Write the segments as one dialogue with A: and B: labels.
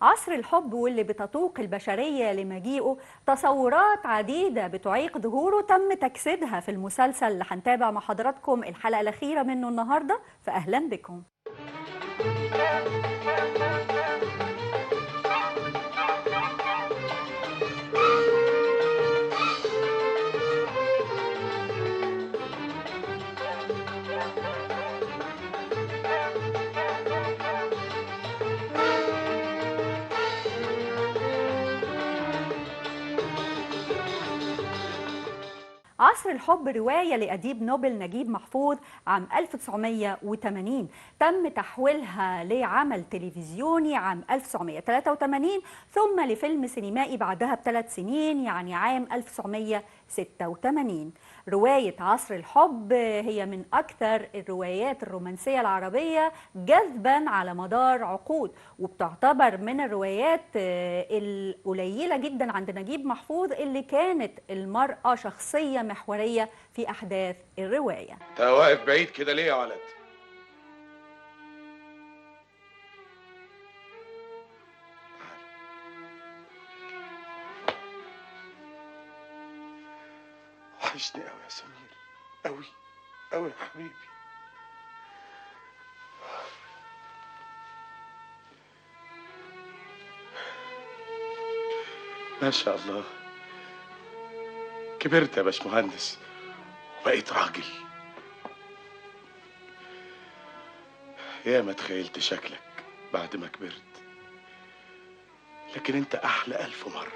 A: عصر الحب واللي بتتوق البشرية لمجيئه تصورات عديدة بتعيق ظهوره تم تجسيدها في المسلسل اللي هنتابع مع حضراتكم الحلقة الأخيرة منه النهاردة، فأهلا بكم. عصر الحب رواية لأديب نوبل نجيب محفوظ عام 1980 تم تحويلها لعمل تلفزيوني عام 1983 ثم لفيلم سينمائي بعدها ب3 سنين يعني عام 1986. رواية عصر الحب هي من أكثر الروايات الرومانسية العربية جذبا على مدار عقود، وبتعتبر من الروايات القليلة جدا عند نجيب محفوظ اللي كانت المرأة شخصية محورية في أحداث الرواية.
B: انت واقف بعيد كده ليه يا ولد؟ وحشني قوي يا سمير، قوي قوي يا حبيبي. ما شاء الله كبرت يا باشمهندس وبقيت راجل. يا ما تخيلت شكلك بعد ما كبرت، لكن انت احلى 1000 مرة.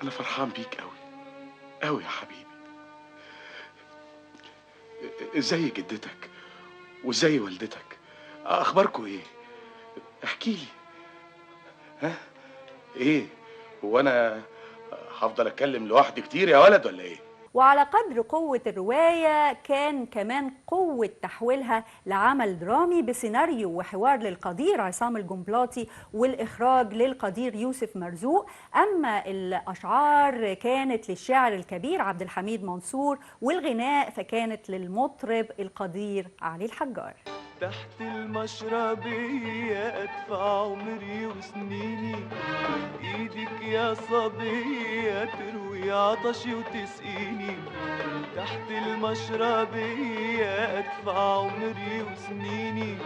B: انا فرحان بيك قوي قوي يا حبيبي. ازاي جدتك وازاي والدتك؟ اخباركم ايه؟ احكي لي. ها ايه؟ هو انا هفضل اتكلم لوحدي كتير يا ولد ولا ايه؟
A: وعلى قدر قوة الرواية كان كمان قوة تحويلها لعمل درامي بسيناريو وحوار للقدير عصام الجنبلاطي والإخراج للقدير يوسف مرزوق. أما الأشعار كانت للشاعر الكبير عبد الحميد منصور، والغناء فكانت للمطرب القدير علي الحجار.
C: تحت المشربية أدفع عمري وسنيني، إيدك يا صبية تروي عطشي وتسقيني. تحت المشربية أدفع عمري وسنيني،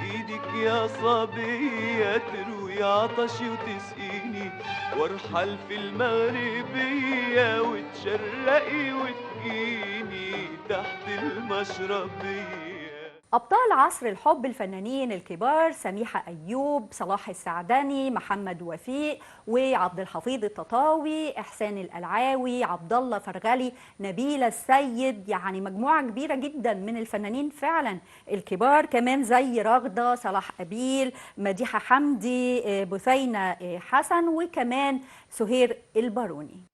C: إيدك يا صبية تروي عطشي وتسقيني. وارحل في المغربية وتشرقي وتجيني تحت المشربية.
A: أبطال عصر الحب الفنانين الكبار سميحة أيوب، صلاح السعدني، محمد وفيق، وعبد الحفيظ التطاوي، إحسان القلعاوي، عبد الله فرغلي، نبيلة السيد، يعني مجموعة كبيرة جدا من الفنانين فعلا الكبار، كمان زي رغدة، صلاح أبيل، مديحة حمدي، بثينة حسن، وكمان سهير الباروني.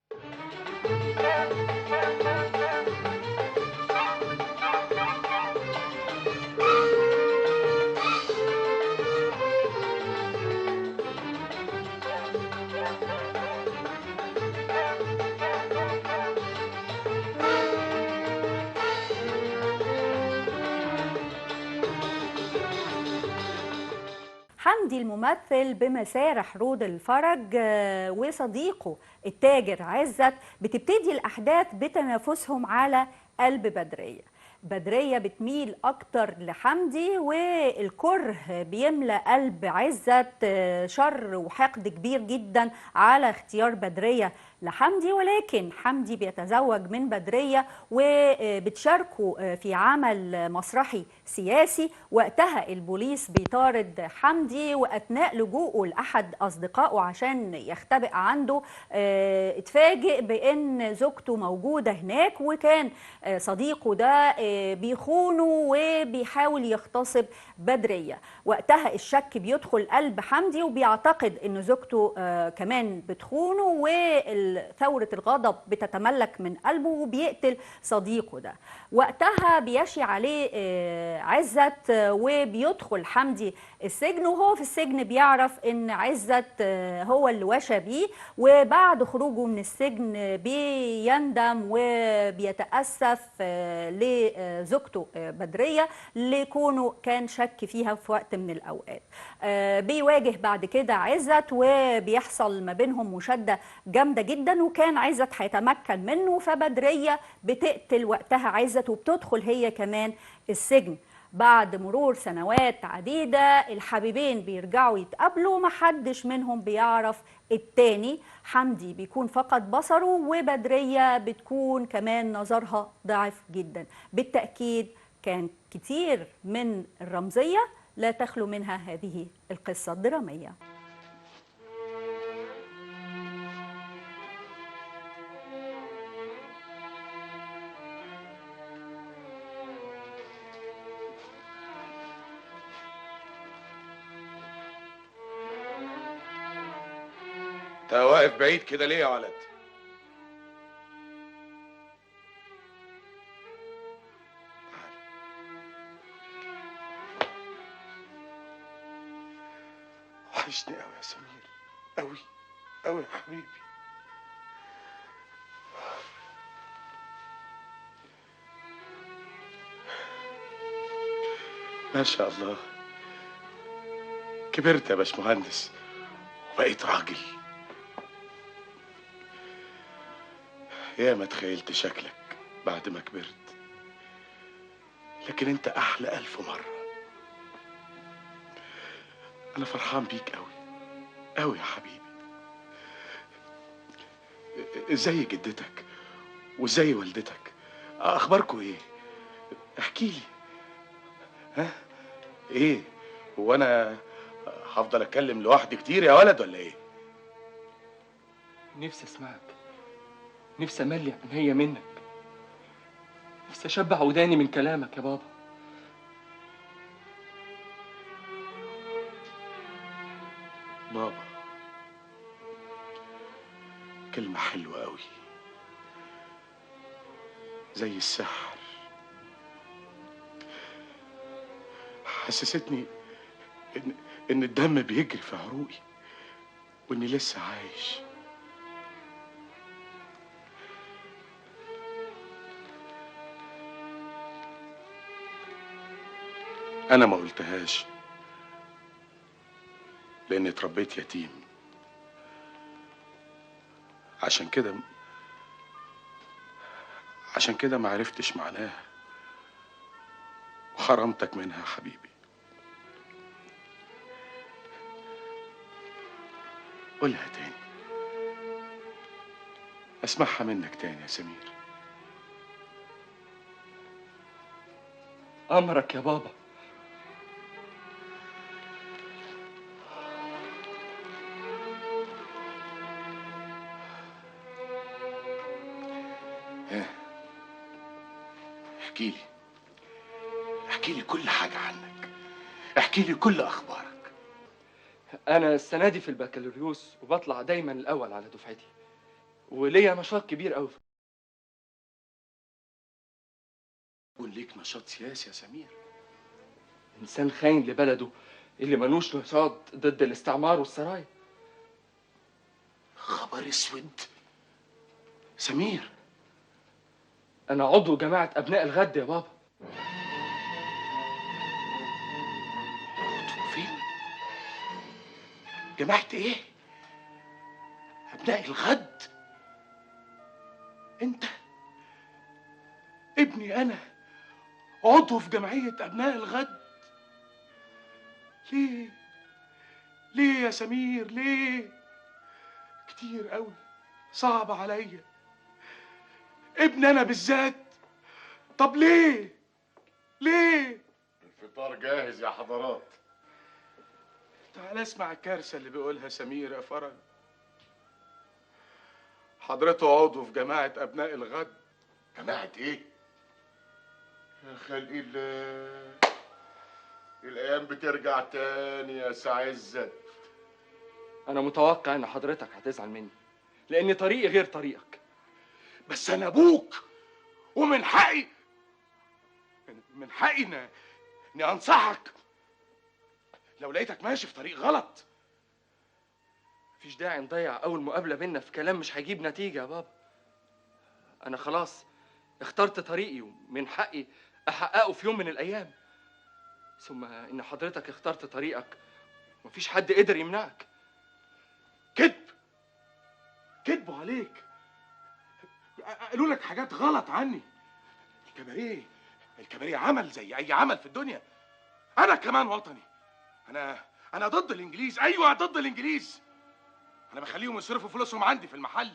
A: حمدي الممثل بمسارح رود الفرج وصديقه التاجر عزت بتبتدي الأحداث بتنافسهم على قلب بدرية. بدرية بتميل أكتر لحمدي، والكره بيملأ قلب عزت شر وحقد كبير جدا على اختيار بدرية لحمدي، ولكن حمدي بيتزوج من بدرية وبتشاركوا في عمل مسرحي سياسي. وقتها البوليس بيطارد حمدي، وأثناء لجوءه لأحد أصدقائه عشان يختبئ عنده اتفاجئ بأن زوجته موجودة هناك، وكان صديقه ده بيخونه وبيحاول يغتصب بدرية. وقتها الشك بيدخل قلب حمدي وبيعتقد ان زوجته كمان بتخونه، وثورة الغضب بتتملك من قلبه وبيقتل صديقه ده. وقتها بيشي عليه عزت، وبيدخل حمدي السجن، وهو في السجن بيعرف ان عزت هو اللي وشى بيه. وبعد خروجه من السجن بيندم وبيتأسف لزوجته بدرية لكونه كان شك فيها في وقت من الأوقات. بيواجه بعد كده عزت وبيحصل ما بينهم مشادة جامدة جدا، وكان عزت هيتمكن منه، فبدرية بتقتل وقتها عزت وبتدخل هي كمان السجن. بعد مرور سنوات عديدة الحبيبين بيرجعوا يتقابلوا، محدش منهم بيعرف التاني. حمدي بيكون فقد بصره، وبدرية بتكون كمان نظرها ضعف جدا. بالتأكيد كان كتير من الرمزية لا تخلو منها هذه القصة الدرامية.
B: انت واقف بعيد كده ليه يا ولد؟ وحشني قوي يا سمير، قوي قوي يا حبيبي. ما شاء الله كبرت يا باشمهندس وبقيت راجل. يا ما تخيلت شكلك بعد ما كبرت، لكن انت احلى 1000 مرة. انا فرحان بيك قوي قوي يا حبيبي. ازاي جدتك وازاي والدتك؟ اخباركم ايه؟ احكي لي. ها؟ ايه هو انا هفضل اتكلم لوحدي كتير يا ولد ولا ايه؟
D: نفسي اسمعك، نفسي املي عينيا منك، نفسي اشبع وداني من كلامك يا بابا.
B: بابا كلمة حلوة قوي زي السحر، حسستني ان الدم بيجري في عروقي واني لسه عايش. انا ما قلتهاش لاني اتربيت يتيم، عشان كده ما عرفتش معناها وحرمتك منها يا حبيبي. قولها تاني، اسمعها منك تاني يا سمير.
D: امرك يا بابا.
B: احكي لي كل حاجة عنك، احكي لي كل اخبارك.
D: انا السنه دي في البكالوريوس وبطلع دايما الاول على دفعتي، وليا نشاط كبير قوي.
B: يكون ليك نشاط سياسي يا سمير؟
D: انسان خاين لبلده اللي ملوش نشاط ضد الاستعمار والسرايا.
B: خبر اسود. سمير
D: انا عضو جماعه ابناء الغد يا بابا.
B: عضو فين؟ جماعة ايه؟ ابناء الغد؟ انت ابني انا عضو في جمعية ابناء الغد؟ ليه ليه يا سمير ليه؟ كتير قوي، صعب عليا، ابني انا بالذات. طب ليه
E: الفطار جاهز يا حضرات.
B: تعال اسمع الكارثة اللي بيقولها سمير يا فرج. حضرته عضو في جماعة ابناء الغد.
E: جماعة ايه؟ يا خلق الله، الايام بترجع تاني يا سعزت.
D: انا متوقع ان حضرتك هتزعل مني لان طريقي غير طريقك.
B: بس انا ابوك ومن حقي اني انصحك لو لقيتك ماشي في طريق غلط.
D: مفيش داعي نضيع اول مقابله بينا في كلام مش هيجيب نتيجه يا بابا. انا خلاص اخترت طريقي ومن حقي احققه في يوم من الايام. ثم ان حضرتك اخترت طريقك ومفيش حد قدر يمنعك.
B: كذب، كذبوا عليك، قالوا لك حاجات غلط عني. الكباريه عمل زي اي عمل في الدنيا. انا كمان وطني. انا ضد الانجليز، ايوه ضد الانجليز. انا بخليهم يصرفوا فلوسهم عندي في المحل.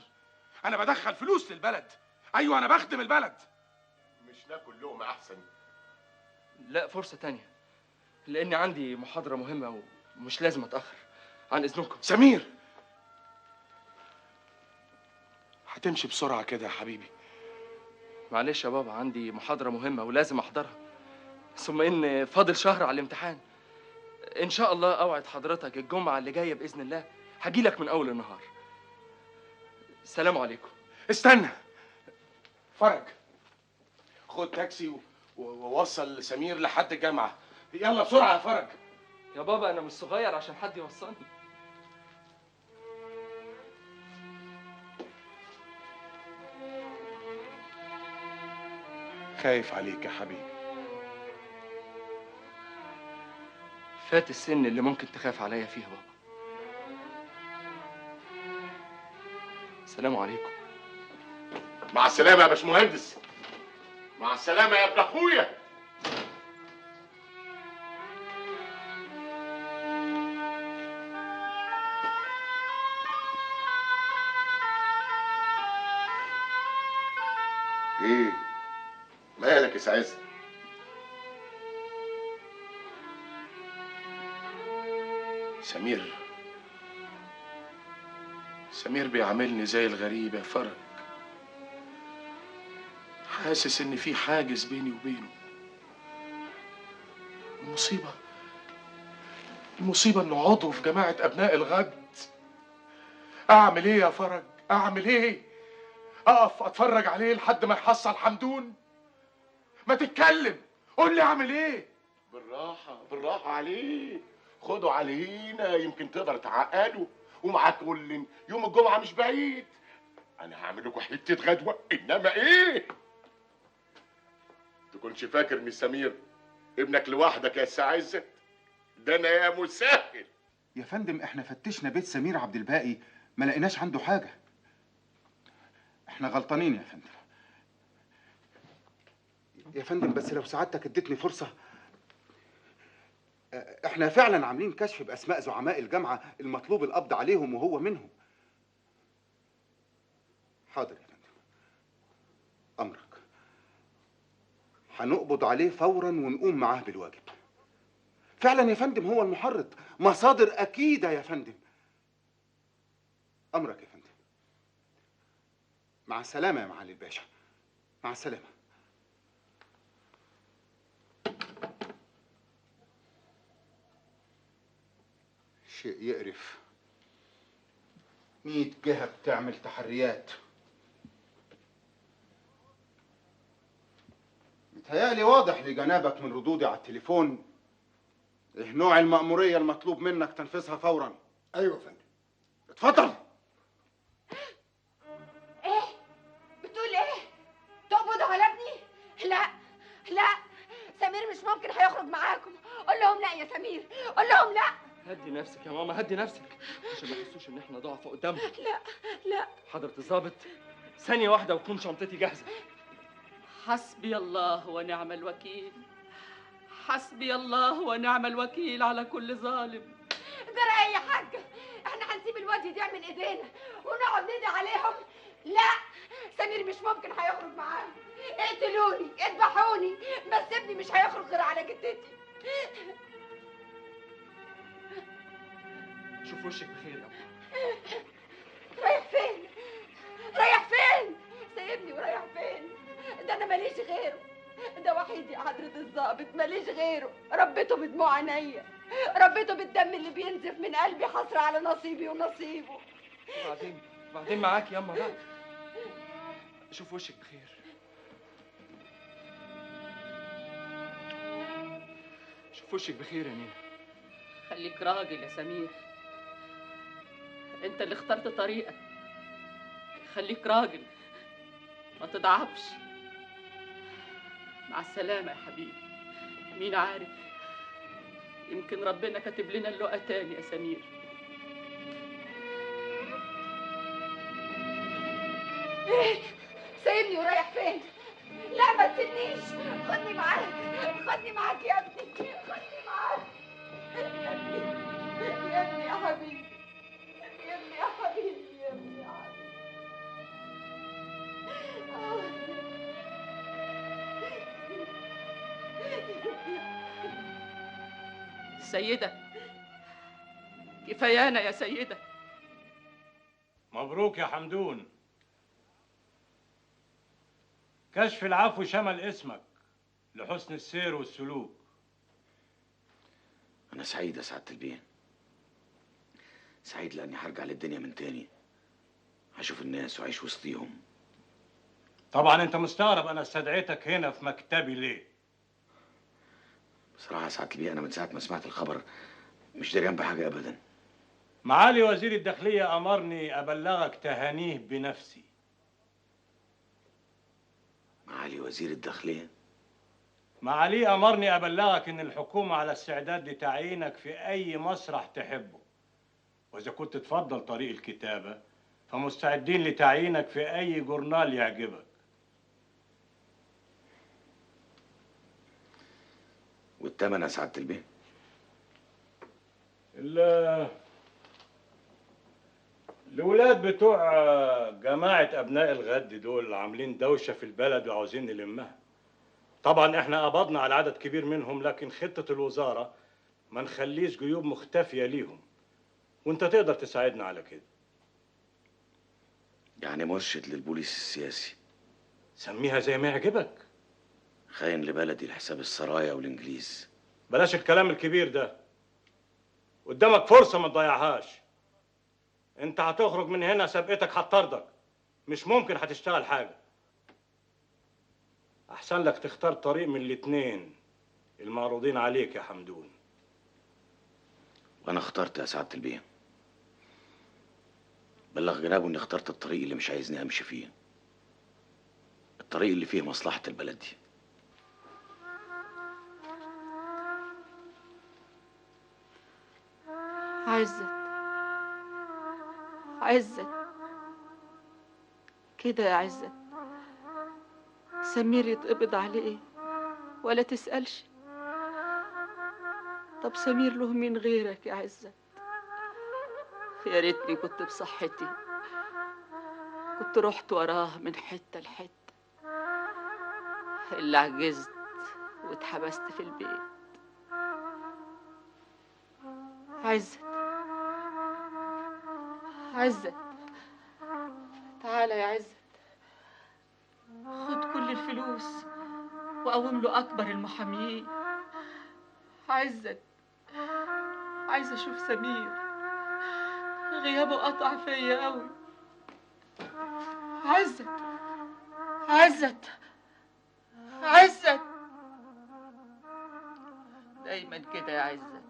B: انا بدخل فلوس للبلد، ايوه انا بخدم البلد.
E: مش ناكل لقمه احسن؟
D: لا، فرصه تانية، لاني عندي محاضره مهمه ومش لازم اتاخر. عن اذنكم.
B: سمير، هتمشي بسرعه كده يا حبيبي؟
D: معلش يا بابا، عندي محاضره مهمه ولازم احضرها. ثم ان فاضل شهر على الامتحان. ان شاء الله اوعد حضرتك الجمعه اللي جايه باذن الله هجيلك من اول النهار. السلام عليكم.
B: استنى فرج، خد تاكسي ووصل سمير لحد الجامعه. يلا بسرعه يا فرج.
D: يا بابا انا مش صغير عشان حد يوصلني.
B: خايف عليك يا حبيبي.
D: فات السن اللي ممكن تخاف عليا فيها بابا. السلام عليكم.
E: مع السلامه يا باشمهندس. مع السلامه يا ابن اخويا. ايه مالك يا سعيد؟
B: سمير بيعاملني زي الغريب يا فرج. حاسس ان في حاجز بيني وبينه. المصيبة انه عضو في جماعة ابناء الغد. اعمل ايه يا فرج؟ اعمل ايه؟ اقف اتفرج عليه لحد ما يحصل حمدون؟ ما تتكلم، قول لي اعمل ايه؟
E: بالراحه بالراحه عليه، خده علينا يمكن تقدر تعقله. ومع كل يوم الجمعه مش بعيد. انا هعمل لكم حته غدوه، انما ايه؟ تكونش فاكر ان سمير ابنك لوحدك يا سي عزت. ده انا يا مسهل.
F: يا فندم احنا فتشنا بيت سمير عبد الباقي ما لقيناش عنده حاجة. احنا غلطانين يا فندم. يا فندم بس لو سعادتك اديتني فرصة، احنا فعلا عاملين كشف باسماء زعماء الجامعة المطلوب القبض عليهم وهو منهم. حاضر يا فندم، امرك. هنقبض عليه فورا ونقوم معاه بالواجب. فعلا يا فندم هو المحرض، مصادر اكيدة يا فندم. امرك يا فندم. مع السلامة يا معالي الباشا. مع السلامة. شيء يقرف. 100 جهة بتعمل تحريات. متهيألي واضح لجنابك من ردودي على التليفون ايه نوع المأمورية المطلوب منك تنفيذها فورا.
E: ايوه يا فندم.
F: اتفضل.
G: ايه بتقول ايه؟ تقبضوا على ابني؟ لا لا، سمير مش ممكن هيخرج معاكم. قول لهم لا يا سمير، قول لهم لا.
D: هدي نفسك يا ماما، هدي نفسك عشان ما يحسوش ان احنا ضعفاء قدامهم.
G: لا لا.
D: حضرة الظابط، ثانية واحدة وتكون شنطتي جاهزة.
H: حسبي الله ونعم الوكيل. حسبي الله ونعم الوكيل على كل ظالم.
G: جرى ايه يا حاجة؟ احنا هنسيب الواد يضيع من ايدينا ونقعد ندعي عليهم؟ لا، سمير مش ممكن هيخرج معاهم. اقتلوني اذبحوني، بس ابني مش هيخرج غير على جدتي.
D: شوف وشك بخير يا أبو.
G: رايح فين؟ رايح فين؟ سايبني ورايح فين؟ ده انا ماليش غيره، ده وحيد يا حضرة الظابط، ماليش غيره. ربيته بدموع عينيا، ربيته بالدم اللي بينزف من قلبي، حسرة على نصيبي ونصيبه.
D: بعدين معاك ياما بقى. شوف وشك بخير. في وشك بخير يا نينا.
H: خليك راجل يا سمير، انت اللي اخترت طريقك. خليك راجل ما تضعفش. مع السلامة يا حبيبي. مين عارف، يمكن ربنا كاتب لنا اللقا تاني يا سمير.
G: ايه؟ سايبني ورايح فين؟ لا ما تسيبنيش، خدني معاك، خدني معاك يا ابني، خدني معاك يا ابني، يا ابني يا حبيبي، يا ابني يا حبيبي، يا ابني يا حبيبي.
H: سيدة، كفايانا يا سيدة.
I: مبروك يا حمدون. كشف العفو شمل اسمك لحسن السير والسلوك.
J: أنا سعيد يا سعادة البيه، سعيد لأني هرجع للدنيا من تاني، هشوف الناس وأعيش وسطيهم.
I: طبعا أنت مستغرب أنا استدعيتك هنا في مكتبي ليه؟
J: بصراحة يا سعادة البيه أنا من ساعة ما سمعت الخبر مش دريان بحاجة أبدا.
I: معالي وزير الداخلية أمرني أبلغك تهانيه بنفسي.
J: معالي وزير الداخلية؟
I: معاليه أمرني أبلغك إن الحكومة على استعداد لتعيينك في أي مسرح تحبه، وإذا كنت تفضل طريق الكتابة فمستعدين لتعيينك في أي جورنال يعجبك.
J: والتمن يا سعادة البيه؟
I: الولاد بتوع جماعة أبناء الغد دول عاملين دوشة في البلد وعاوزين نلمها. طبعا احنا قبضنا على عدد كبير منهم، لكن خطة الوزارة ما نخليش جيوب مختفية ليهم، وانت تقدر تساعدنا على كده.
J: يعني مرشد للبوليس السياسي؟
I: سميها زي ما يعجبك.
J: خاين لبلدي لحساب السرايا والإنجليز.
I: بلاش الكلام الكبير ده، قدامك فرصة ما تضيعهاش. انت هتخرج من هنا سابقتك هتطردك، مش ممكن هتشتغل حاجة. احسن لك تختار طريق من الاتنين المعروضين عليك يا حمدون.
J: وانا اخترت يا سعادة البيه. بلغ جنابه اني اخترت الطريق اللي مش عايزني امشي فيه، الطريق اللي فيه مصلحة البلد دي.
H: عزت كده يا عزت، سمير يتقبض عليه ولا تسألش؟ طب سمير له مين غيرك يا عزت؟ يا ريتني كنت بصحتي، كنت رحت وراه من حتة لحتة، اللي عجزت واتحبست في البيت. عزت تعالى يا عزت، خد كل الفلوس وقوم له أكبر المحامين. عزت، عايزة أشوف سمير، غيابه قطع فيا قوي. عزت دايما كده يا عزت،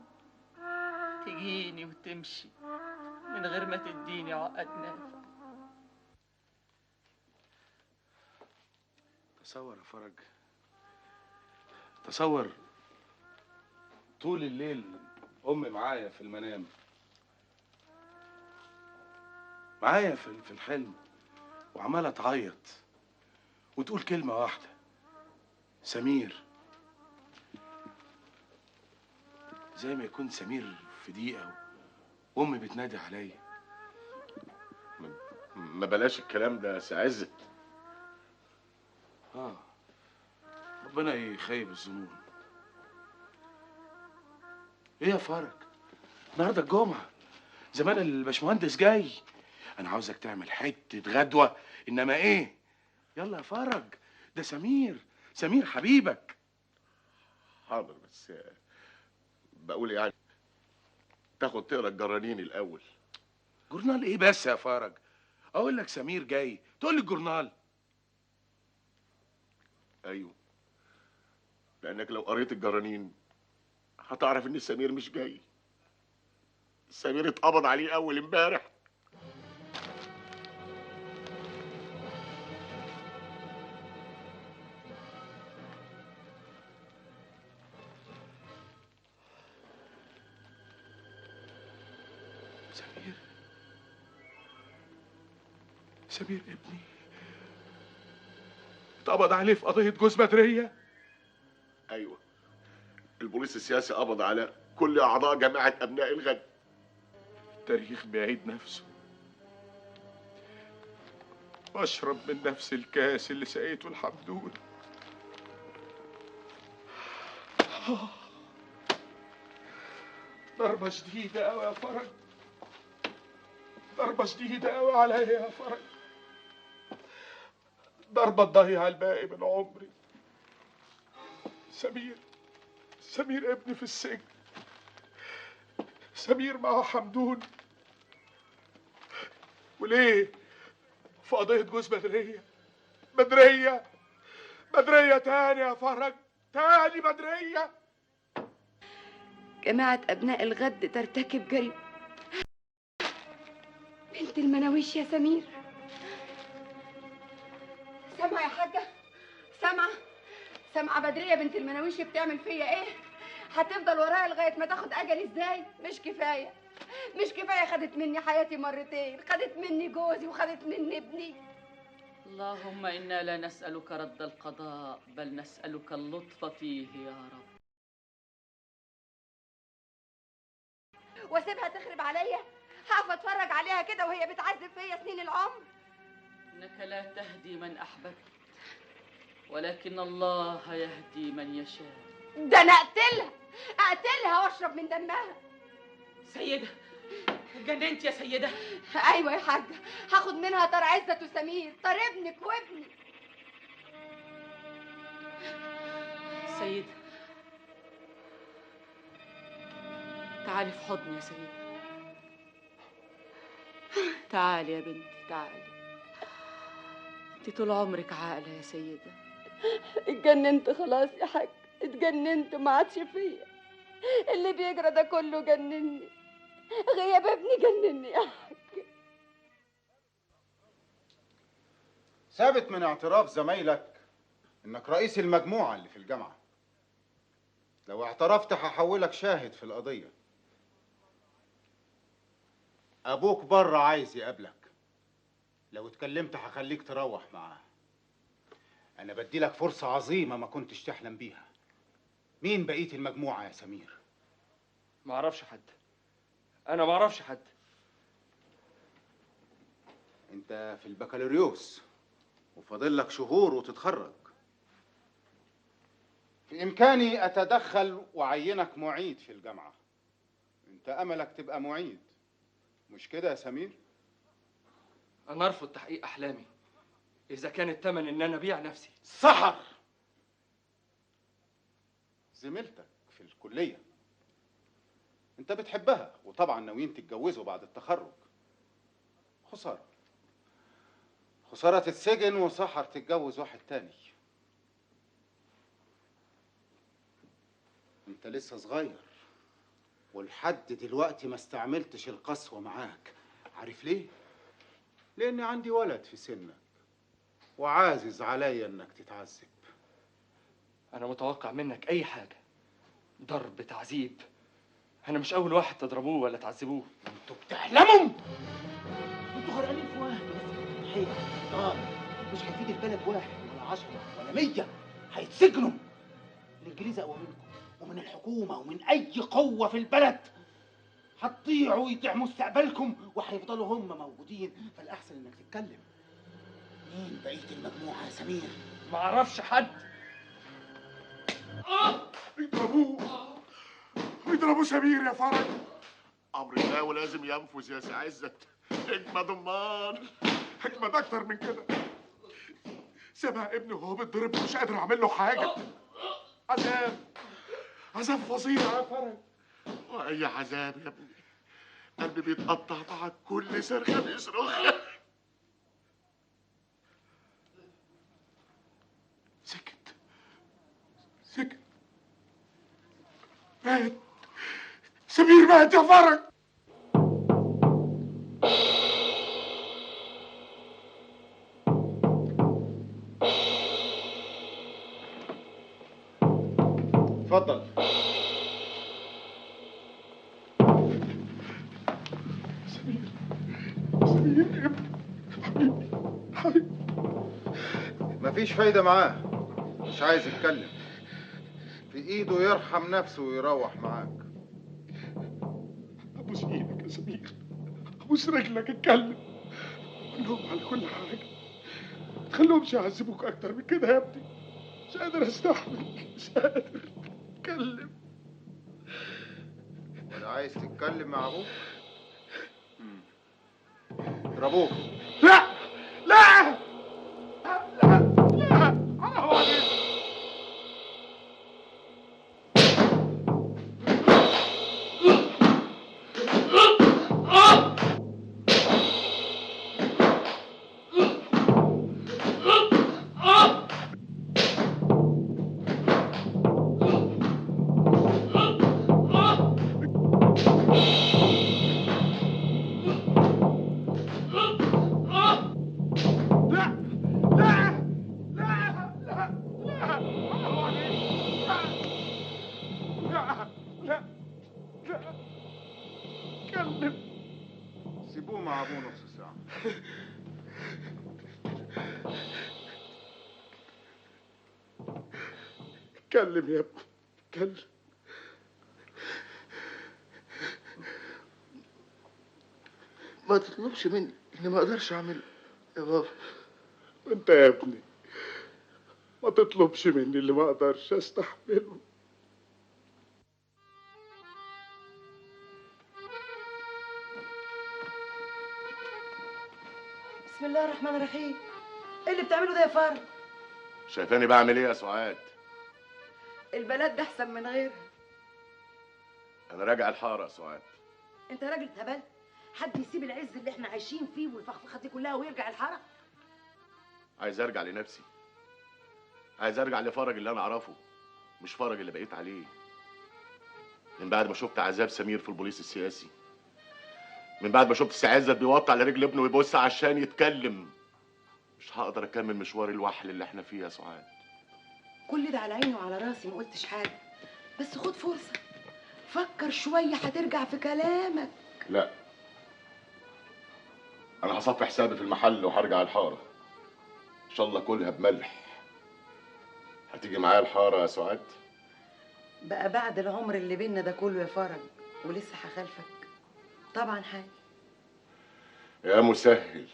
H: تجيني وتمشي من غير ما تديني عقد نافع.
B: تصور يا فرج، تصور طول الليل امي معايا في المنام، معايا في الحلم، وعماله تعيط وتقول كلمه واحده: سمير. زي ما يكون سمير في دقيقه وامي بتنادي عليا.
E: ما بلاش الكلام ده يا سي عزت.
B: ربنا يخيب الظنون. ايه يا فرج، النهارده الجمعه، زمان الباشمهندس جاي، انا عاوزك تعمل حته غدوه. انما ايه، يلا يا فرج، ده سمير حبيبك.
E: حاضر، بس بقول يعني تاخد تقرا الجرانين الاول.
B: جورنال ايه بس يا فرج؟ اقول لك سمير جاي تقول لي الجورنال؟
E: ايوه، لانك لو قريت الجرانين هتعرف ان سمير مش جاي. سمير اتقبض عليه اول امبارح.
B: سمير ابني اتقبض عليه في قضية جوز بدرية.
E: ايوه، البوليس السياسي قبض على كل اعضاء جماعة ابناء الغد.
B: التاريخ بيعيد نفسه. بشرب من نفس الكاس اللي سقيته الحمدون. ضربة شديدة أوي يا فرج، ضربة شديدة أوي عليا يا فرج، ضربة تضيع الباقي من عمري. سمير ابني في السجن. سمير مع حمدون. وليه؟ في قضية جوز بدرية. بدرية تاني يا فرج، تاني بدرية.
G: جماعة أبناء الغد ترتكب جريمة. بنت المناويش يا سمير. سامعة يا حاجة؟ سامعة بدرية بنت المناويش بتعمل فيا ايه؟ هتفضل ورايا لغاية ما تاخد أجلي ازاي؟ مش كفاية خدت مني حياتي مرتين، خدت مني جوزي وخدت مني ابني.
H: اللهم إنا لا نسألك رد القضاء بل نسألك اللطف فيه يا رب.
G: واسيبها تخرب عليا؟ هقف اتفرج عليها كده وهي بتعذب فيا سنين العمر؟
H: إنك لا تهدي من أحببت ولكن الله يهدي من يشاء.
G: ده أنا أقتلها وأشرب من دمها.
H: سيدة، اتجننت يا سيدة؟
G: أيوة يا حاجة، هاخد منها طار عزت وسمير، طار ابنك وابني.
H: سيدة، تعالي في حضني يا سيدة. تعالي يا بنتي تعالي. انت طول عمرك عاقلة يا سيدة.
G: اتجننت خلاص يا حاج، اتجننت ما عادش فيا. اللي بيجرى ده كله جنني، غياب ابني جنني يا حاج.
F: ثابت من اعتراف زمايلك انك رئيس المجموعة اللي في الجامعة. لو اعترفت هحولك شاهد في القضية. ابوك بره عايز يقابلك، لو اتكلمت هخليك تروح معاه. انا بديلك فرصة عظيمة ما كنتش تحلم بيها. مين بقية المجموعة يا سمير؟
D: معرفش حد، انا معرفش حد.
F: انت في البكالوريوس وفاضل لك شهور وتتخرج. في امكاني اتدخل واعينك معيد في الجامعة. انت املك تبقى معيد، مش كده يا سمير؟
D: انا ارفض تحقيق احلامي اذا كان الثمن ان انا ابيع نفسي.
F: سحر زميلتك في الكلية، انت بتحبها وطبعا ناويين تتجوزوا بعد التخرج. خسارة تتسجن وسحر تتجوز واحد تاني. انت لسه صغير ولحد دلوقتي ما استعملتش القسوة معاك. عارف ليه؟ لأن عندي ولد في سنك وعازز عليا انك تتعذب.
D: انا متوقع منك اي حاجه، ضرب، تعذيب. انا مش اول واحد تضربوه ولا تعذبوه.
F: انتوا بتحلموا.
J: انتوا غرقانين في وهم مش هيفيد البلد واحد ولا 10 ولا 100. هيتسجنوا. الانجليز اقوى منكم ومن الحكومه ومن اي قوه في البلد. هتضيعوا ويضيع مستقبلكم وهيفضلوا هم موجودين. فالاحسن انك تتكلم. مين بقيه المجموعه يا سمير؟
D: معرفش حد.
B: بيضربوا سمير يا فرج.
E: امر الله ولازم ينفذ يا سي عزت. اجمد امال.
B: حكمة اكتر من كده. سامع ابني وهو بيتضرب مش قادر اعمل له حاجه. عذاب فظيع يا فرج.
E: واي عذاب يا ابني، قلبي بيتقطع بعد كل صرخه بيصرخها.
B: سكت.
E: مات. سمير مات يا فرج.
F: اتفضل.
E: سمير حبيبي.
F: مفيش فايدة معاه، مش عايز يتكلم. في ايده يرحم نفسه ويروح معاك.
E: ابوس ايدك يا سمير، ابوس رجلك، اتكلم. قول لهم على كل حاجه، تخليهمش يعذبوك اكتر من كده يا ابني. مش قادر استحمل، مش قادر. اتكلم.
F: ولا عايز تتكلم مع ابوك؟ اضربوه.
E: لا لا لا لا، حرام عليك.
F: سيبوه مع ابوه نص ساعة.
E: اتكلم يا ابني، اتكلم.
B: ما تطلبش مني اللي ما اقدرش اعمله يا بابا.
E: انت يا ابني ما تطلبش مني اللي ما اقدرش استحمله.
K: بسم الله الرحمن الرحيم. ايه اللي بتعمله ده يا فرج؟
E: شايفاني بعمل ايه يا سعاد؟
K: البلد ده احسن من غيرها.
E: انا راجع الحاره يا سعاد.
K: انت راجل اتهبلت؟ حد يسيب العز اللي احنا عايشين فيه والفخفخه دي كلها ويرجع الحاره؟
E: عايز ارجع لنفسي، عايز ارجع لفرج اللي انا اعرفه، مش فرج اللي بقيت عليه. من بعد ما شفت عذاب سمير في البوليس السياسي، من بعد ما شفت سي عزت بيوطي على رجل ابنه ويبص عشان يتكلم، مش هقدر اكمل مشوار الوحل اللي احنا فيه يا سعاد.
K: كل ده على عيني وعلى راسي، ما قلتش حاجه، بس خد فرصه، فكر شويه هترجع في كلامك.
E: لا، انا هصفي حسابي في المحل وهرجع الحاره، ان شاء الله كلها بملح. هتيجي معايا الحاره يا سعاد؟
K: بقى بعد العمر اللي بينا ده كله يا فرج ولسه هخالفك؟ طبعا حاجه.
E: يا مسهل.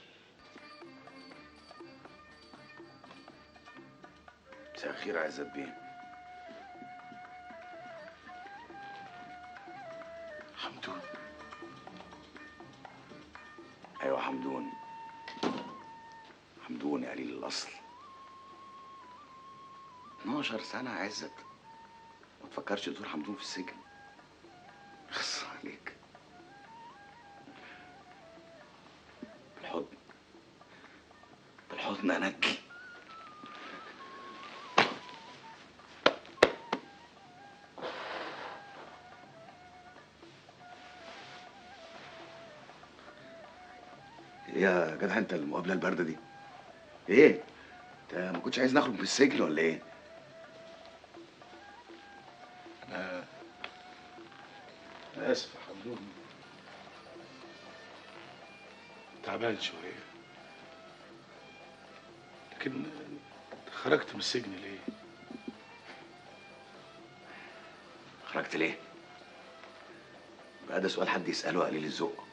L: مساء الخير يا عزت بيه. حمدون. ايوه حمدون. حمدون يا قليل الاصل. 12 سنة يا عزت، ما تفكرش تزور حمدون في السجن. خص عليك. بالحضن، بالحضن انجي. يا جدع انت المقابله البارده دي ايه؟ انت ما كنتش عايز نخرج من السجن ولا ايه؟
E: انا اسف يا حمدون، تعبان شويه، لكن خرجت من السجن ليه؟
L: خرجت ليه؟ بقى ده سؤال حد يساله قليل الذوق.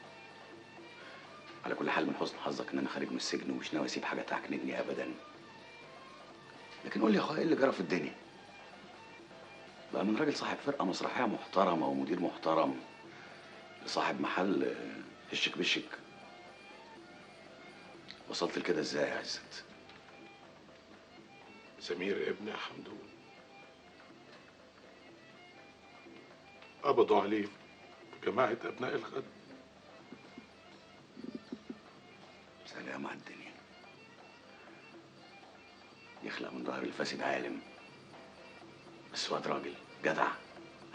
L: على كل حال من حسن حظك ان انا خارج من السجن ومش ناوي اسيب حاجه تعكنني ابدا. لكن قول لي يا اخويا ايه اللي جرى في الدنيا؟ بقى من راجل صاحب فرقه مسرحيه محترمه ومدير محترم لصاحب محل هشك بشك. وصلت لكده ازاي يا عزت؟
E: سمير ابني يا حمدون قبضوا عليه في جماعة أبناء الغد.
L: سلام على الدنيا. يخلق من ظهر الفاسد عالم، بس واد راجل جدع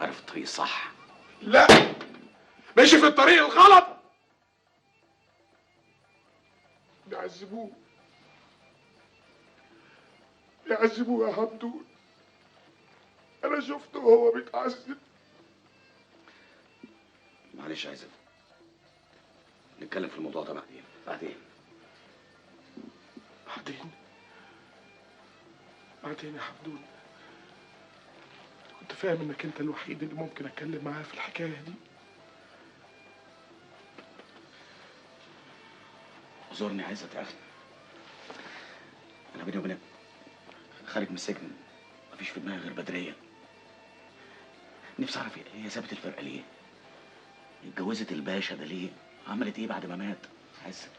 L: عارف الطريق الصح.
B: لا، ماشي في الطريق الغلط. بيعذبوه بيعذبوه يا حمدون، انا شفته وهو بيتعذب.
L: معلش يا عزت، نتكلم في الموضوع ده بعدين.
B: بعدين يا حمدون، كنت فاهم انك انت الوحيد اللي ممكن اتكلم معاه في الحكايه دي.
L: اعذرني يا عزت يا اخي، انا بيني وبينك خارج من السجن مفيش في دماغي غير بدريه. نفسي اعرف هي سابت الفرقه ليه؟ اتجوزت الباشا ده ليه؟ عملت ايه بعد ما مات؟ عزت،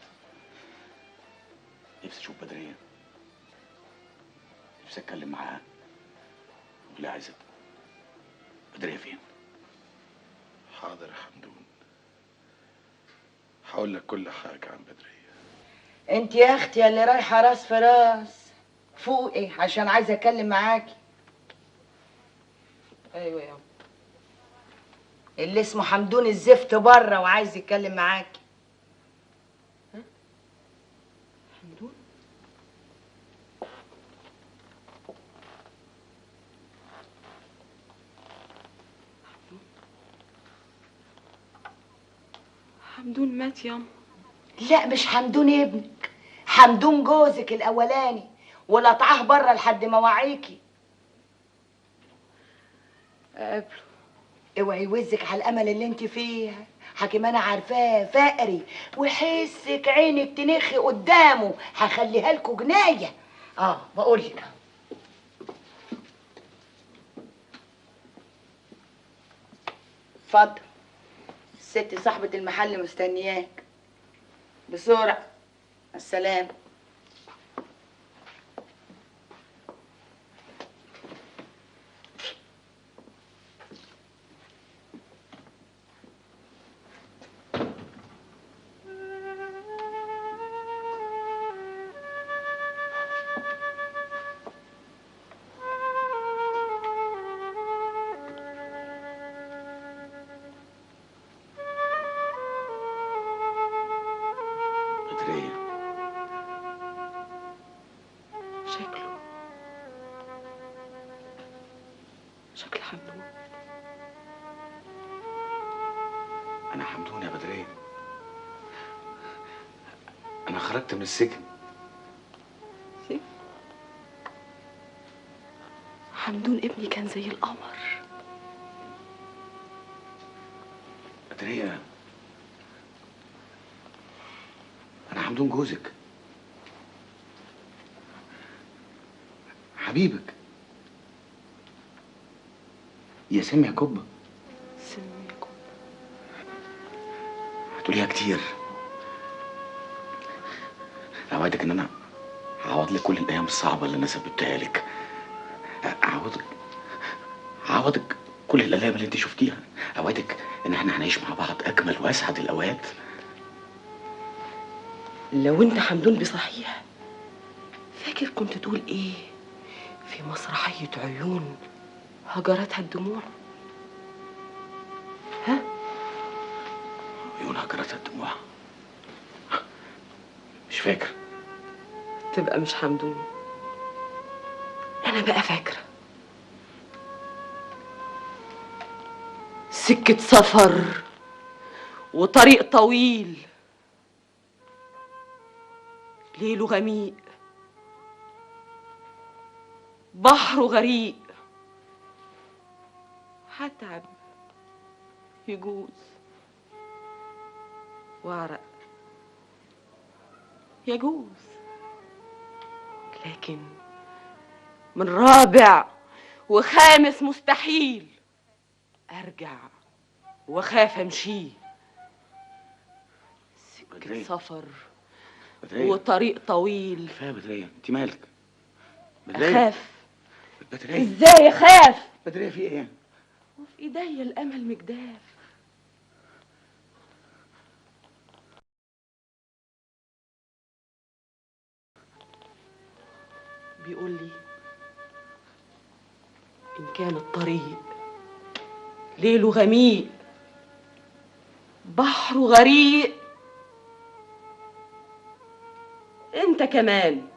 L: نفسي اشوف بدريه، نفسي اتكلم معاها. لا يا عزت، بدريه فين؟
B: حاضر يا حمدون، هقول لك كل حاجه عن بدريه.
K: انت يا اختي اللي رايحه راس في راس، فوقي عشان عايزه اتكلم معاكي. ايوه يا اللي اسمه حمدون الزفت بره وعايز يتكلم معاكي. حمدون؟
H: حمدون مات ياما.
K: لا مش حمدون ابنك، حمدون جوزك الاولاني، ولطعاه بره لحد ما وعيكي.
H: قابله.
K: اوعي يوزك على الامل اللي انت فيها، حكيم انا عارفاه فقري وحسك عينك تنخي قدامه، هخليها لكم جنايه. بقول لك اتفضل، الست صاحبة المحل مستنياك، بسرعة. السلام.
L: بدريه
H: شكل حمدون.
L: انا حمدون يا بدريه، انا خرجت من السجن.
H: حمدون ابني كان زي القمر.
L: بدريه، انا حمدون جوزك، حبيبك، يا سامي يا كوبا.
H: سامي يا كوبا.
L: هتقوليها كتير. اوعدك ان انا هعوض لك كل الايام الصعبه اللي انا سببتها لك. هعوضك كل الالام اللي انت شفتيها. اوعدك ان احنا هنعيش مع بعض اجمل واسعد الاوقات.
H: لو انت حمدون بصحيح، فاكر كنت تقول ايه في مسرحية عيون هجرتها الدموع؟ ها؟
L: عيون هجرتها الدموع؟ مش فاكر.
H: تبقى مش حمدون. انا بقى فاكرة. سكة سفر وطريق طويل، ليله غميق، بحره غريق، هتعب يجوز واعرق يجوز، لكن من رابع وخامس مستحيل ارجع واخاف امشيه. سكة سفر وطريق طويل.
L: كفايه بدريه، انت مالك؟ بدريه
H: اخاف.
L: بدريه
H: ازاي اخاف؟
L: بدريه في ايه؟
H: وفي ايديا الامل مجداف. بيقول لي ان كان الطريق ليله غميق، بحره غريق. انت كمان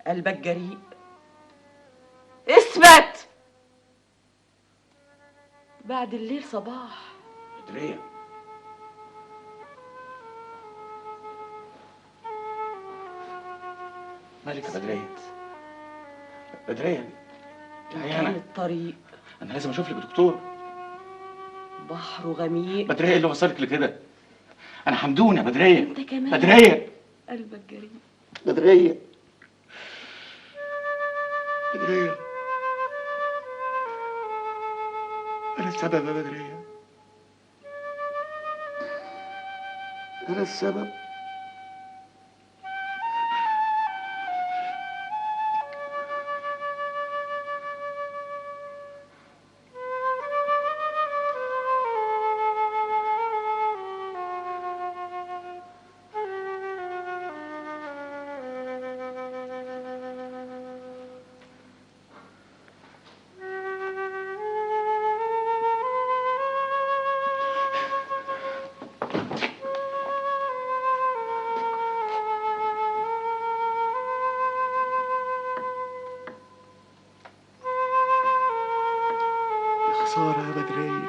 H: قلبك جريء. اثبت. بعد الليل صباح.
L: بدرية، مالك يا بدرية؟ بدرية
H: كان
L: عيانة،
H: الطريق
L: أنا لازم أشوف لك دكتور.
H: بحره غميق.
L: بدرية، إيه اللي وصلك لكده؟ أنا حمدون يا بدرية.
H: انت كمان
L: بدرية،
H: قلبك جريء.
L: بدرية، بدرية، أنا السبب يا بدرية، أنا السبب. خسارة يا بدرية،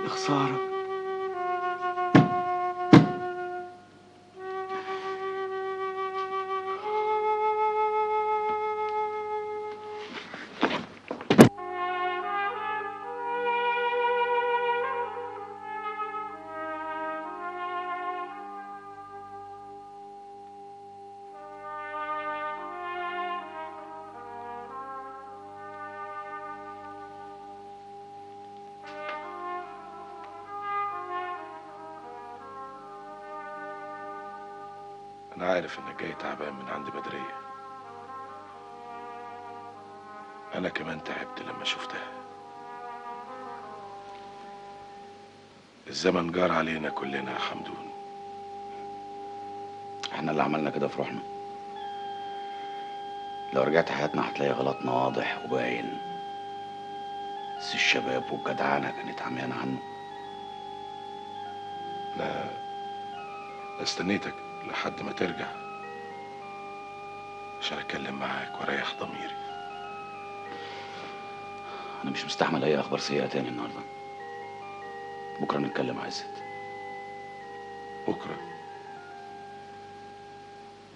L: يا خسارة.
B: أنا عارف إنك جاي تعبان من عند بدرية. أنا كمان تعبت لما شفتها. الزمن جار علينا كلنا يا حمدون.
L: احنا اللي عملنا كده في روحنا. لو رجعت حياتنا هتلاقي غلطنا واضح وباين، بس الشباب والجدعانة كانت عميانة عنه.
B: أنا استنيتك لحد ما ترجع عشان أتكلم معاك وأريح ضميري.
L: أنا مش مستحمل أي أخبار سيئة تاني النهاردة. بكرة نتكلم عزت.
B: بكرة؟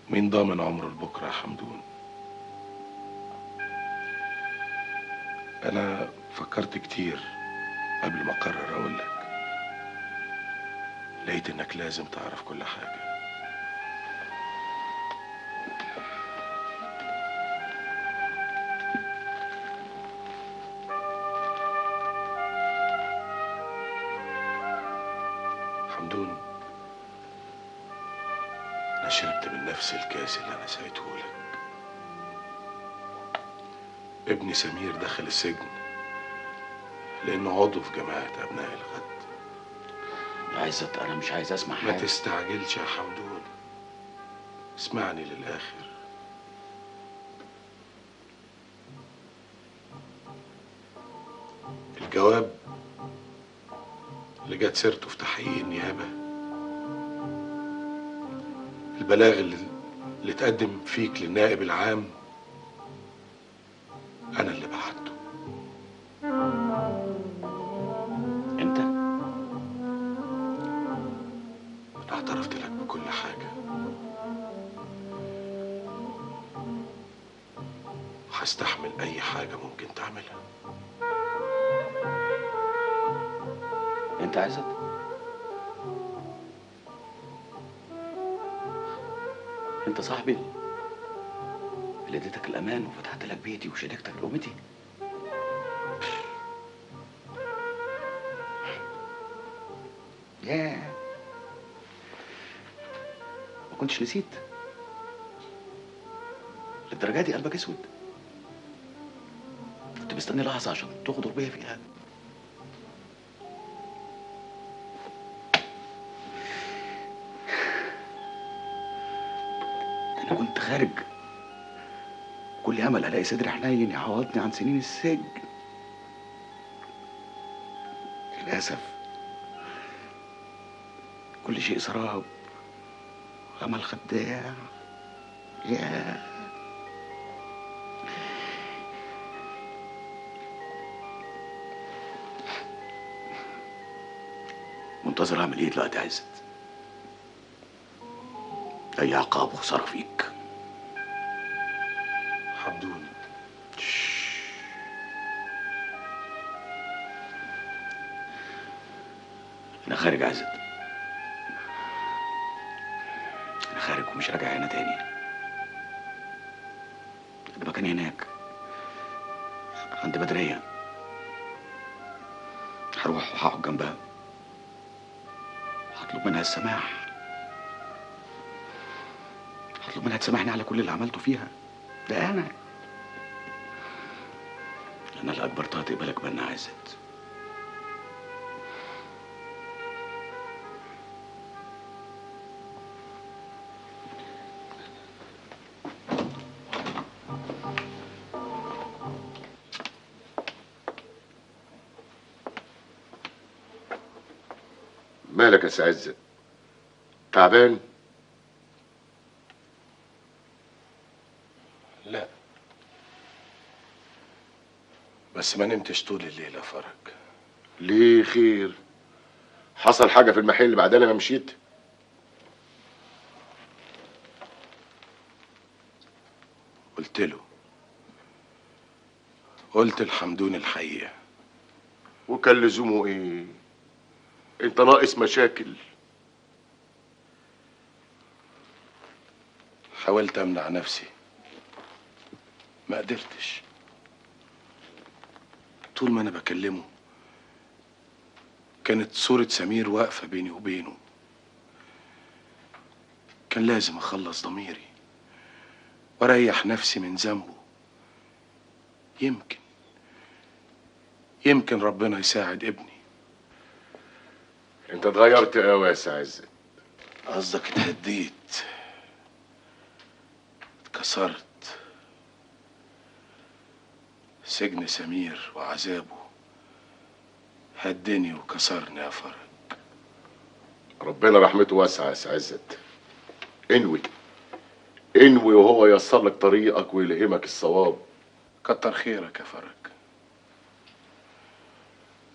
B: مين ضامن عمره لبكرة يا حمدون؟ أنا فكرت كتير قبل ما أقرر أقولك. لقيت إنك لازم تعرف كل حاجة. حمدون، أنا شربت من نفس الكاس اللي أنا سقيتهولك. ابني سمير دخل السجن لأنه عضو في جماعة أبناء الغد.
L: يا عزت، أنا مش عايز أسمع
B: ما
L: حاجة.
B: تستعجلش يا حمدون، اسمعني للآخر. الجواب اللي جت سيرته في تحقيق النيابة، البلاغ اللي اتقدم فيك للنائب العام، أنا اللي بعته.
L: أنت؟
B: أنا اعترفت لك بكل حاجة، وهستحمل أي حاجة ممكن تعملها.
L: أنت عزت؟ أنت صاحبي اللي اديتك الأمان وفتحت لك بيتي وشاركتك لقمتي. ياه، ما كنتش نسيت. للدرجة دي قلبك اسود؟ كنت مستني لحظة عشان تغدر بيا فيها. أنا كنت خارج كل عندي امل الاقي صدر حنين يعوضني عن سنين السجن. للاسف كل شيء سراب، امل خداع. يا منتظر اعمل ايه دلوقتي يا عزت؟ اي عقاب وخساره فيك.
B: حمدون،
L: انا خارج يا عزت، انا خارج ومش راجع هنا تاني. انا مكاني هناك عند بدرية، هروح وهقعد جنبها، هطلب منها السماح، هطلب منها تسامحني على كل اللي عملته فيها. ده انا اللي اجبرتها تقبلك بنا يا عزت.
E: مالك يا سي عزت؟ تعبان؟
B: لا، بس ما نمتش طول الليل يا فرج.
E: ليه خير؟ حصل حاجة في المحل بعد ما مشيت؟
B: قلت لحمدون الحقيقة.
E: وكان لزومه ايه؟ انت ناقص مشاكل.
B: حاولت امنع نفسي، ما قدرتش. طول ما انا بكلمه كانت صورة سمير واقفة بيني وبينه. كان لازم اخلص ضميري واريح نفسي من ذنبه. يمكن ربنا يساعد ابني.
E: انت اتغيرت قوي يا سي عزت.
B: قصدك اتهديت، اتكسرت. سجن سمير وعذابه هدني وكسرني يا فرج.
E: ربنا رحمته واسعة يا سي عزت. انوي وهو ييسر لك طريقك ويلهمك الصواب.
B: كتر خيرك يا فرج.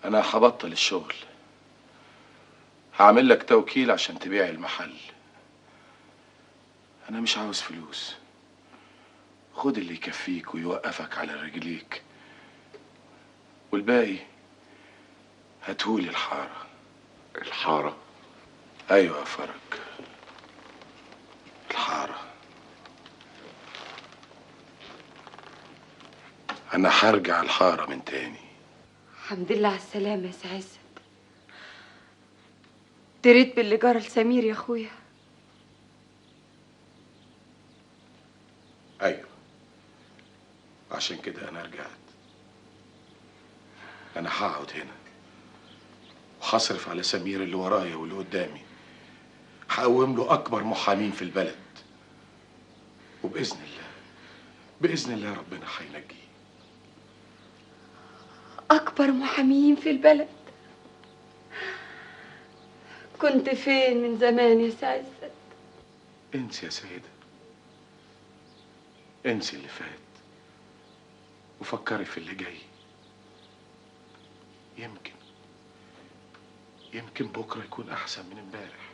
B: انا هبطل الشغل، هعمل لك توكيل عشان تبيع المحل. انا مش عاوز فلوس، خد اللي يكفيك ويوقفك على رجليك، والباقي هاتهولي الحارة.
E: الحارة؟
B: ايوه يا فرج، الحارة. انا هرجع الحارة من تاني.
G: الحمد لله على السلامة يا سي عزت. دريت باللي جرى لسمير يا اخويا.
B: ايوه، عشان كده انا رجعت. انا هقعد هنا وهصرف على سمير اللي ورايا واللي قدامي، هقوم له اكبر محامين في البلد، وباذن الله ربنا هينجيه.
G: اكبر محامين في البلد؟ كنت فين من زمان يا سي عزت؟
B: انسي يا سيدة، انسي اللي فات وفكري في اللي جاي. يمكن بكرة يكون أحسن من امبارح.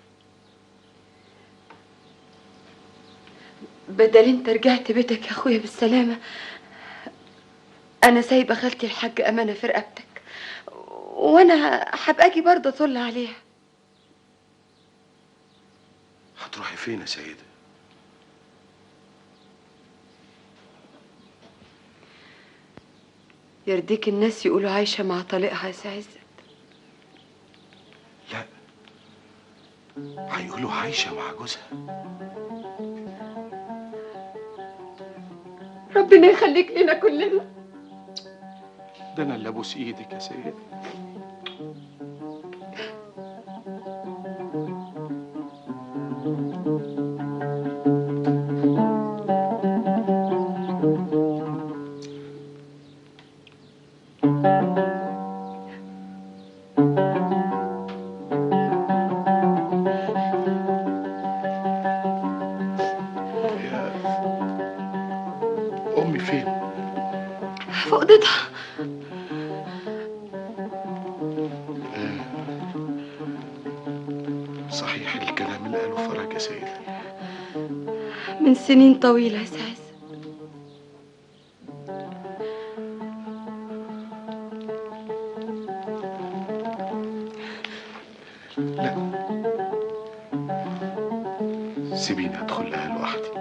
G: بدل انت رجعت بيتك يا اخويا بالسلامة، انا سايبة خالتي الحاج امانة في رقبتك، وانا هبقى اجي برضه اطل عليها.
B: هتروحي فين يا سيدة؟
G: يرضيك الناس يقولوا عايشة مع طليقها يا سي عزت؟
B: لا، هيقولوا عايشة مع جوزها.
G: ربنا يخليك لنا كلنا.
B: ده أنا اللي أبوس إيدك يا سيدة. امي فين؟
G: في اوضتها.
B: صحيح الكلام اللي قاله فرج يا سيدي؟
G: من سنين طويلة يا سعيد.
B: سيبيني ادخل لها لوحدي.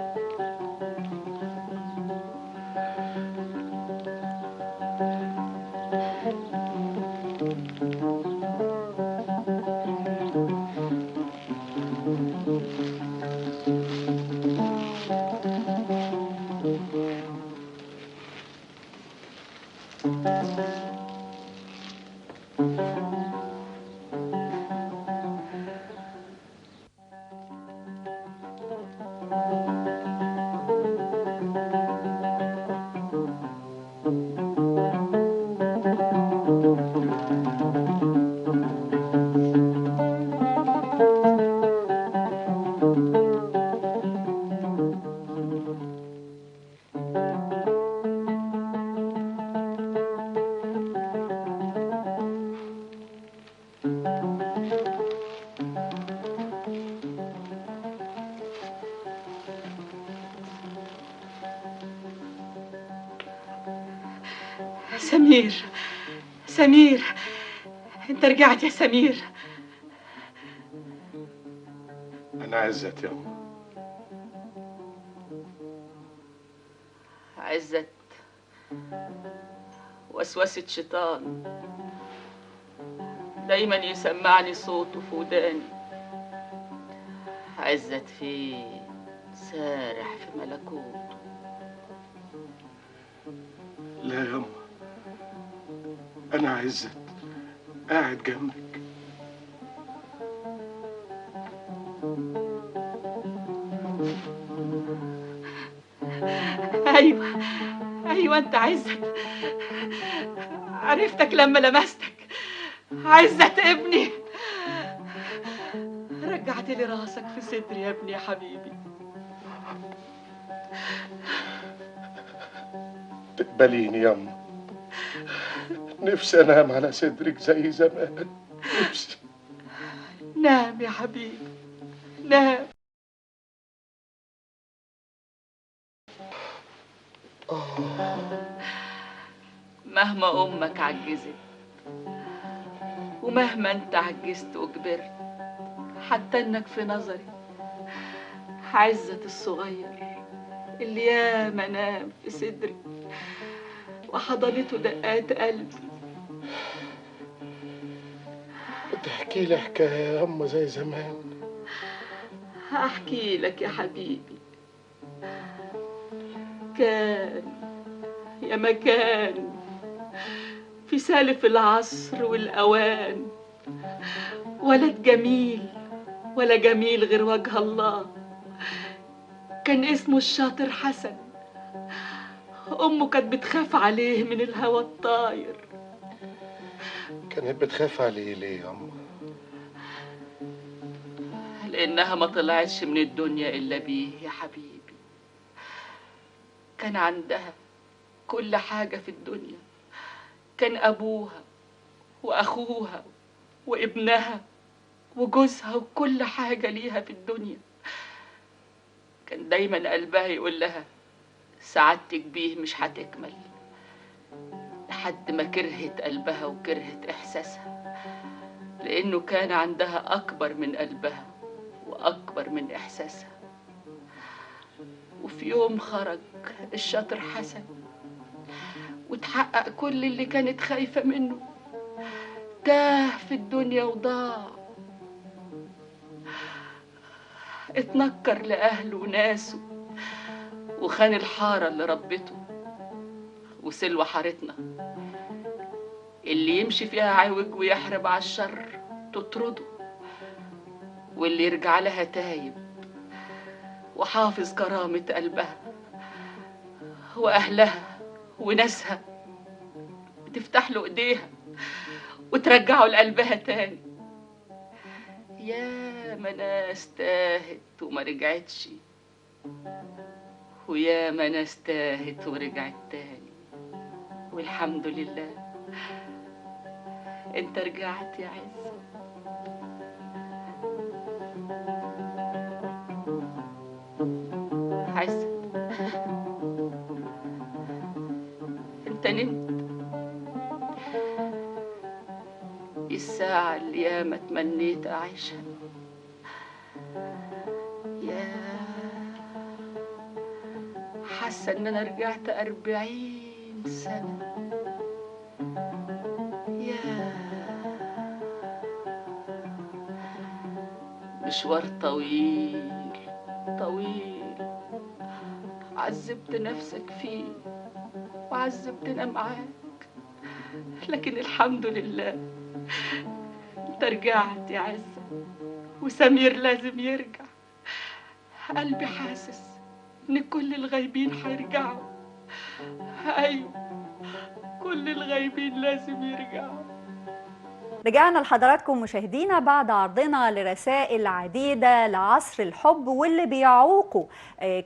H: سمير، سمير، انت رجعت يا سمير.
B: انا عزت يا أم.
H: عزت وسوسة شيطان دايما يسمعني صوته في وداني. عزت فين؟ سارح في ملكوته.
B: لا يا أم، انا عزت قاعد جنبك.
H: ايوه ايوه انت عزت، عرفتك لما لمستك. عزت ابني، رجعت لي راسك في صدري يا ابني يا حبيبي.
B: تقبليني يا أم، نفسي انام على صدرك زي زمان. نفسي.
H: نام يا حبيبي نام. مهما امك عجزت ومهما انت عجزت وكبرت، حتى انك في نظري عزت الصغير اللي ياما نام في صدري وحضنته دقات قلبي.
B: تحكي لي حكايه يا أم زي زمان.
H: هحكي لك يا حبيبي. كان يا مكان في سالف العصر والأوان ولد جميل، ولا جميل غير وجه الله. كان اسمه الشاطر حسن. أمه كانت بتخاف عليه من الهوى الطاير.
B: كانت بتخاف عليه ليه يا أم؟
H: لأنها ما طلعتش من الدنيا إلا بيه يا حبيبي. كان عندها كل حاجة في الدنيا. كان أبوها وأخوها وابنها وجوزها وكل حاجة ليها في الدنيا. كان دايما قلبها يقول لها سعادتك بيه مش هتكمل، لحد ما كرهت قلبها وكرهت إحساسها، لأنه كان عندها أكبر من قلبها وأكبر من إحساسها. وفي يوم خرج الشاطر حسن وتحقق كل اللي كانت خايفة منه. تاه في الدنيا وضاع، اتنكر لأهله وناسه وخان الحارة اللي ربته. وسلوى حارتنا اللي يمشي فيها عوج ويحرب على الشر تطرده، واللي يرجع لها تايب وحافظ كرامة قلبها وأهلها وناسها تفتح له ايديها وترجعه لقلبها تاني. يا ما ناس تاهت وما رجعتش، ويا ما ناس تاهت ورجعت تاني، والحمد لله انت رجعت يا عز. عز انت نمت الساعة اللي ياما تمنيت أعيشها. يا حاسة إن أنا رجعت 40 سنة. يا مشوار طويل طويل عذبت نفسك فيه وعذبتنا معاك، لكن الحمد لله انت رجعت يا عزة، وسمير لازم يرجع. قلبي حاسس ان كل الغايبين هيرجعوا. ايوه كل الغايبين لازم يرجعوا.
A: رجعنا لحضراتكم مشاهدينا بعد عرضنا لرسائل عديدة لعصر الحب، واللي بيعوقوا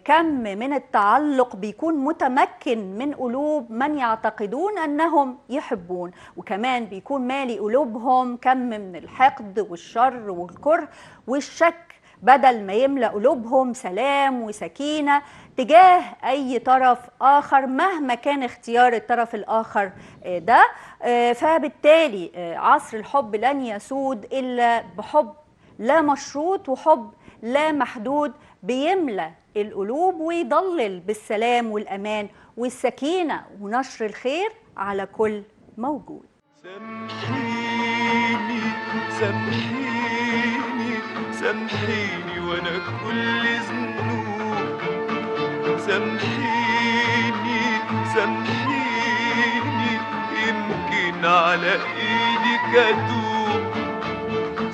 A: كم من التعلق بيكون متمكن من قلوب من يعتقدون أنهم يحبون، وكمان بيكون مالي قلوبهم كم من الحقد والشر والكره والشك، بدل ما يملأ قلوبهم سلام وسكينة تجاه أي طرف آخر مهما كان اختيار الطرف الآخر ده. فبالتالي عصر الحب لن يسود إلا بحب لا مشروط وحب لا محدود بيملأ القلوب ويضلل بالسلام والأمان والسكينة ونشر الخير على كل موجود.
C: سامحيني سامحيني سامحيني وانا كل ذنوب، سامحيني سامحيني يمكن على ايدك ادوب،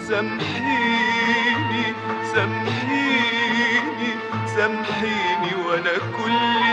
C: سامحيني سامحيني سامحيني وانا كل